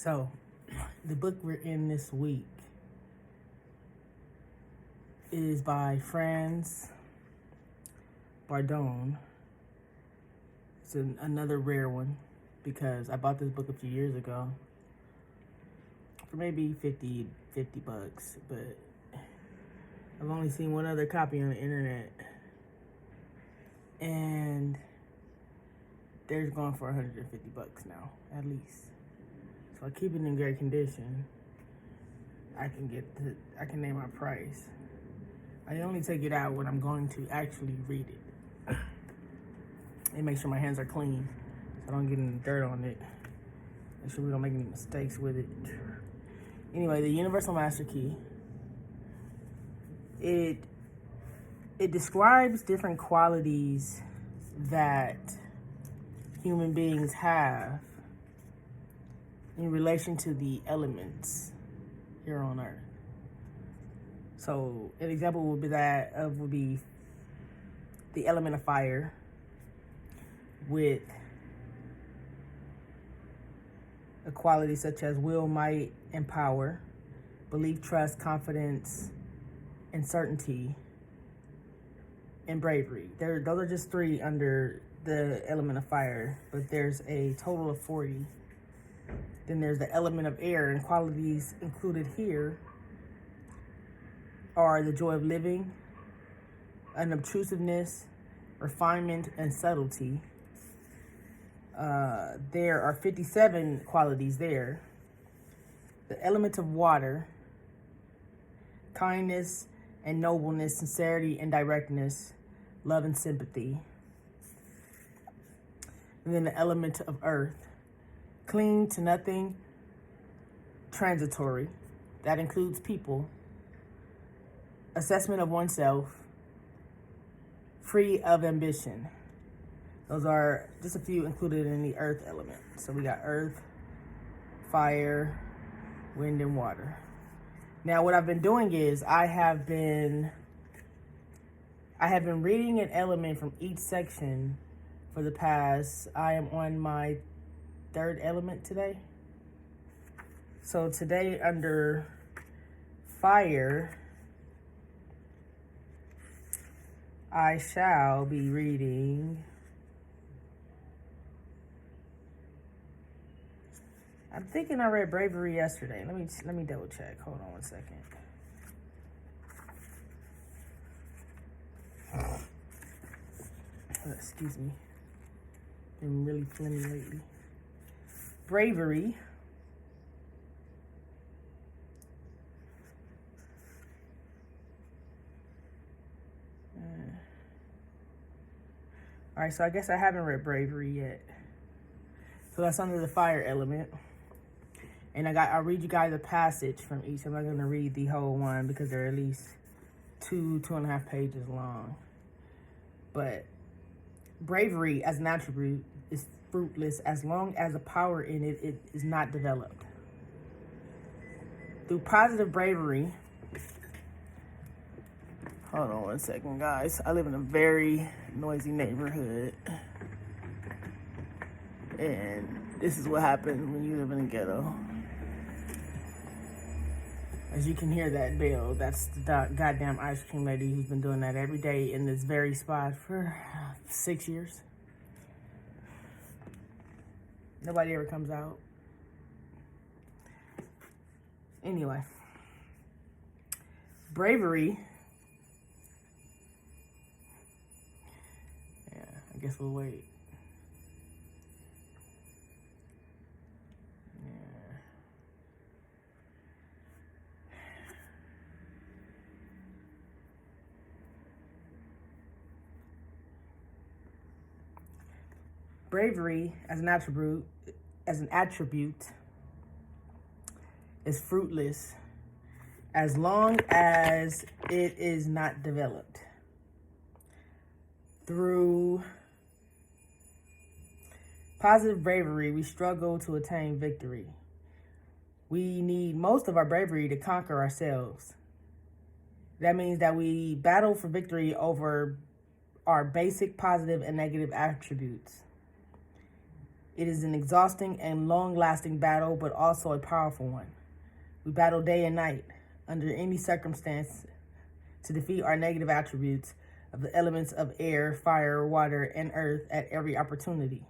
So, the book we're in this week is by Franz Bardon. It's another rare one because I bought this book a few years ago for maybe 50 bucks, but I've only seen one other copy on the internet, and they're going for 150 bucks now, at least. So I keep it in great condition. I can name my price. I only take it out when I'm going to actually read it. And make sure my hands are clean so I don't get any dirt on it. Make sure we don't make any mistakes with it. Anyway, the Universal Master Key. It describes different qualities that human beings have in relation to the elements here on Earth. So an example would be the element of fire with a quality such as will, might, and power, belief, trust, confidence, and certainty, and bravery. Those are just 3 under the element of fire, but there's a total of 40. Then there's the element of air, and qualities included here are the joy of living, unobtrusiveness, refinement, and subtlety. There are 57 qualities there. The element of water, kindness and nobleness, sincerity and directness, love and sympathy. And then the element of earth, cling to nothing, transitory. That includes people, assessment of oneself, free of ambition. Those are just a few included in the earth element. So we got earth, fire, wind, and water. Now what I've been doing is I have been reading an element from each section for the past, I am on my 3rd element today. So today under fire, I shall be reading, I'm thinking I read bravery yesterday. Let me double check. Hold on one second. Excuse me. Been really phlegmy lately. Bravery. All right, so I guess I haven't read bravery yet. So that's under the fire element. And I'll read you guys a passage from each. I'm not going to read the whole one because they're at least 2.5 pages long. But bravery as an attribute is fruitless as long as the power in it is not developed. Through positive bravery, hold on one second, guys. I live in a very noisy neighborhood. And this is what happens when you live in a ghetto. As you can hear that bell, that's the goddamn ice cream lady who's been doing that every day in this very spot for 6 years. Nobody ever comes out. Anyway. Bravery. Yeah, I guess we'll wait. Bravery as an attribute is fruitless as long as it is not developed. Through positive bravery, we struggle to attain victory. We need most of our bravery to conquer ourselves. That means that we battle for victory over our basic positive and negative attributes. It is an exhausting and long-lasting battle, but also a powerful one. We battle day and night, under any circumstance, to defeat our negative attributes of the elements of air, fire, water, and earth at every opportunity.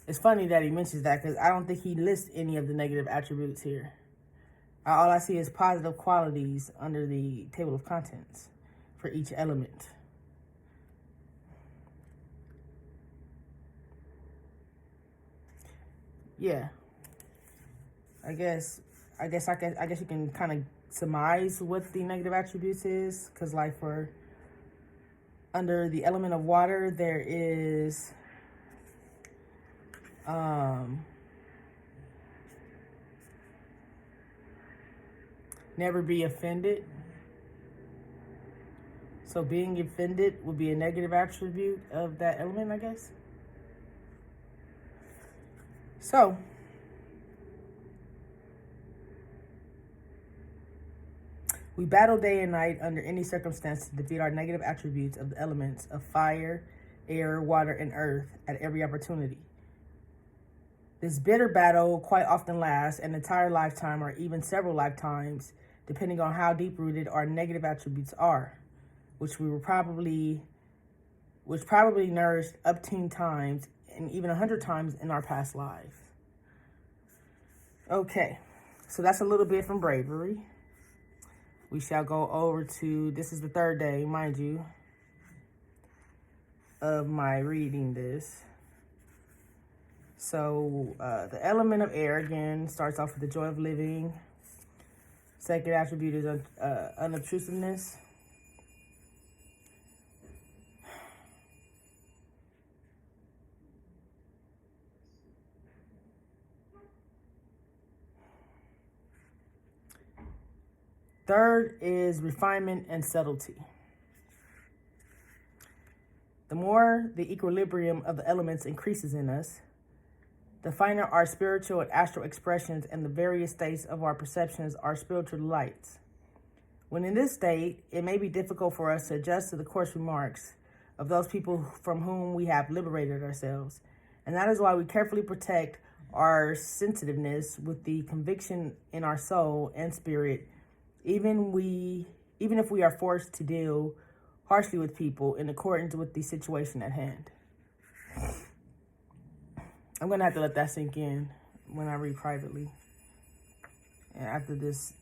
It's funny that he mentions that because I don't think he lists any of the negative attributes here. All I see is positive qualities under the table of contents for each element. Yeah, I guess you can kind of surmise what the negative attributes is, because like for under the element of water, there is never be offended. So being offended would be a negative attribute of that element, I guess. So we battle day and night under any circumstance to defeat our negative attributes of the elements of fire, air, water, and earth at every opportunity. This bitter battle quite often lasts an entire lifetime or even several lifetimes, depending on how deep-rooted our negative attributes are, which probably nourished up 10 times and even 100 times in our past lives. Okay, so that's a little bit from Bravery. We shall go over to, this is the third day, mind you, of my reading this. So the element of air, again, starts off with the joy of living. Second attribute is unobtrusiveness. Third is refinement and subtlety. The more the equilibrium of the elements increases in us, the finer our spiritual and astral expressions and the various states of our perceptions are spiritual lights. When in this state, it may be difficult for us to adjust to the coarse remarks of those people from whom we have liberated ourselves. And that is why we carefully protect our sensitiveness with the conviction in our soul and spirit, even if we are forced to deal harshly with people in accordance with the situation at hand. I'm going to have to let that sink in when I read privately. And after this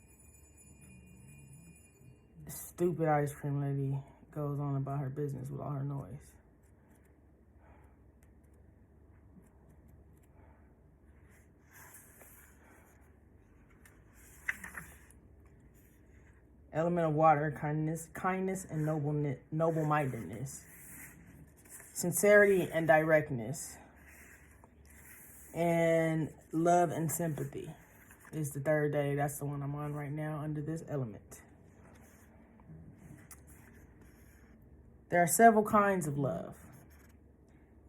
stupid ice cream lady goes on about her business with all her noise. Element of water, kindness and noble-mindedness. Sincerity and directness. And love and sympathy is the third day. That's the one I'm on right now under this element. There are several kinds of love.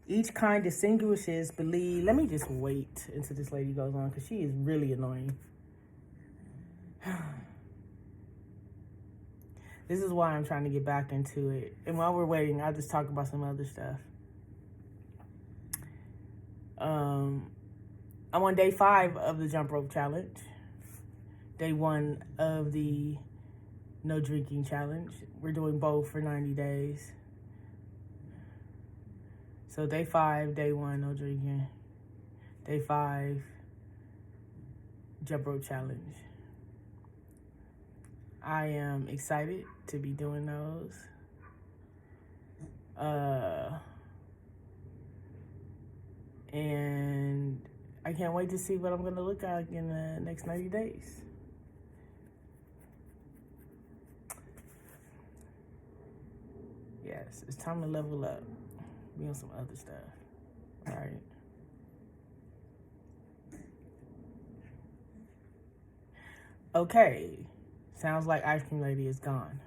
Each kind distinguishes, let me just wait until this lady goes on because she is really annoying. This is why I'm trying to get back into it. And while we're waiting, I'll just talk about some other stuff. I'm on day 5 of the jump rope challenge. Day 1 of the no drinking challenge. We're doing both for 90 days. So day 5, day 1, no drinking. Day 5, jump rope challenge. I am excited to be doing those. And I can't wait to see what I'm going to look like in the next 90 days. Yes, it's time to level up. Be on some other stuff. All right. Okay. Sounds like Ice Cream Lady is gone.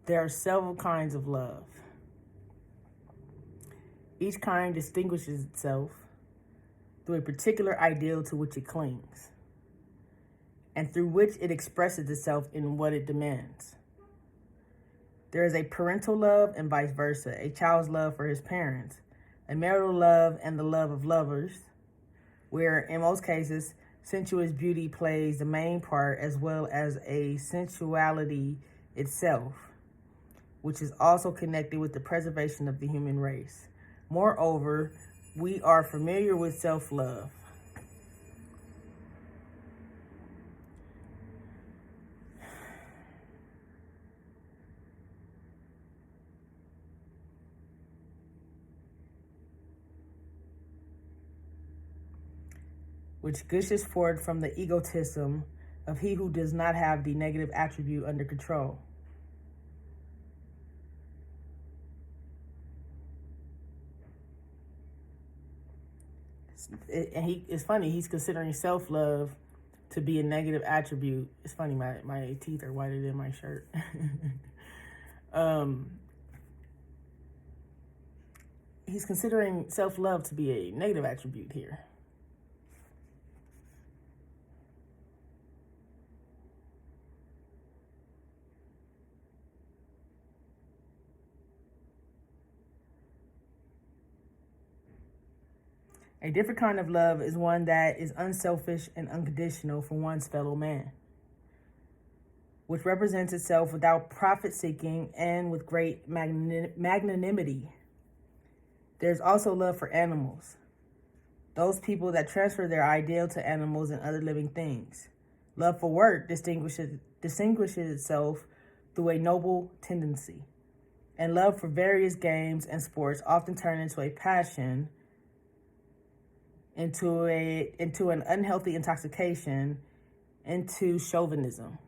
There are several kinds of love. Each kind distinguishes itself through a particular ideal to which it clings, and through which it expresses itself in what it demands. There is a parental love and vice versa, a child's love for his parents, a marital love and the love of lovers, where in most cases, sensuous beauty plays the main part as well as a sensuality itself, which is also connected with the preservation of the human race. Moreover, we are familiar with self-love. Which gushes forth from the egotism of he who does not have the negative attribute under control. It's funny, he's considering self-love to be a negative attribute. It's funny, my teeth are whiter than my shirt. He's considering self-love to be a negative attribute here. A different kind of love is one that is unselfish and unconditional for one's fellow man, which represents itself without profit-seeking and with great magnanimity. There's also love for animals, those people that transfer their ideal to animals and other living things. Love for work distinguishes itself through a noble tendency, and love for various games and sports often turn into a passion, into an unhealthy intoxication, into chauvinism.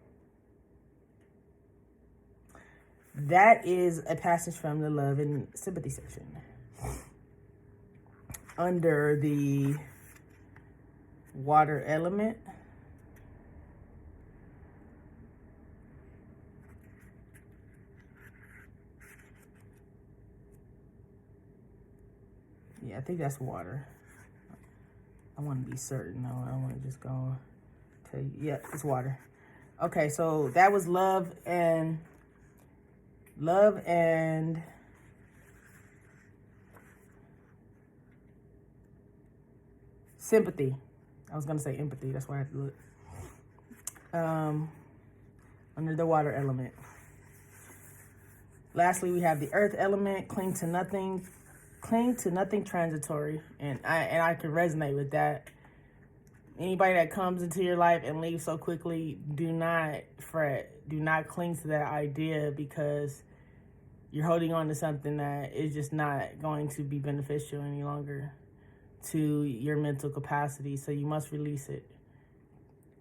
That is a passage from the Love and Sympathy section. Under the water element, yeah, I think that's water. I want to be certain, though. I don't want to just go tell you. Yeah, it's water. Okay, so that was love and sympathy. I was going to say empathy. That's why I had to look. Under the water element. Lastly, we have the earth element, cling to nothing transitory, and I can resonate with that. Anybody that comes into your life and leaves so quickly, do not fret. Do not cling to that idea, because you're holding on to something that is just not going to be beneficial any longer to your mental capacity. So you must release it.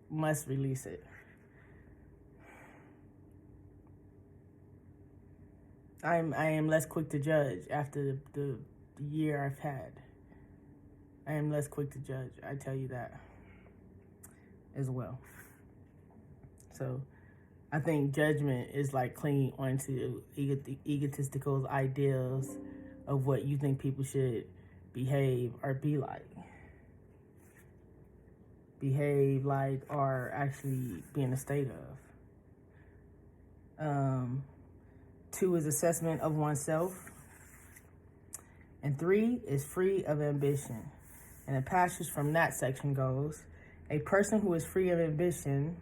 Must release it. I am less quick to judge after the year I've had. I am less quick to judge. I tell you that as well. So I think judgment is like clinging onto egotistical ideals of what you think people should behave or be like. Behave like or actually be in a state of. 2 is assessment of oneself. And 3 is free of ambition. And the passage from that section goes, a person who is free of ambition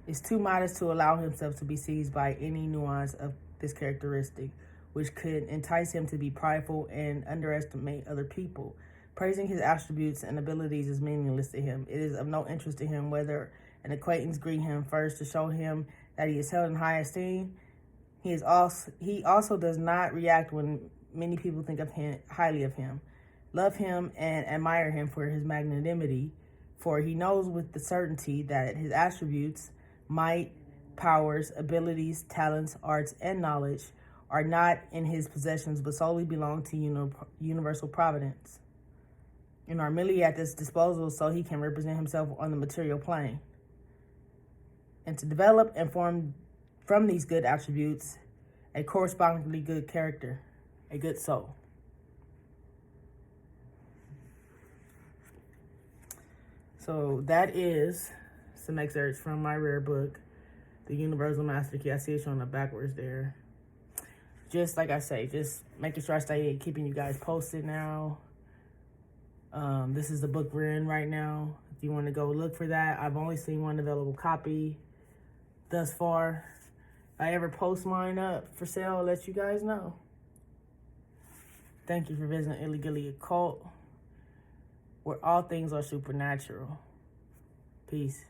is too modest to allow himself to be seized by any nuance of this characteristic, which could entice him to be prideful and underestimate other people. Praising his attributes and abilities is meaningless to him. It is of no interest to him whether an acquaintance greet him first to show him that he is held in high esteem. He also does not react when many people think of him highly of him. Love him and admire him for his magnanimity, for he knows with the certainty that his attributes, might, powers, abilities, talents, arts, and knowledge are not in his possessions, but solely belong to universal providence, and are merely at his disposal so he can represent himself on the material plane. And to develop and form from these good attributes a correspondingly good character, a good soul. So that is some excerpts from my rare book, The Universal Master Key. I see it showing up backwards there. Just like I say, just making sure I stay keeping you guys posted now. This is the book we're in right now. If you want to go look for that, I've only seen one available copy thus far. If I ever post mine up for sale, I'll let you guys know. Thank you for visiting Gilli-Occult, where all things are supernatural. Peace.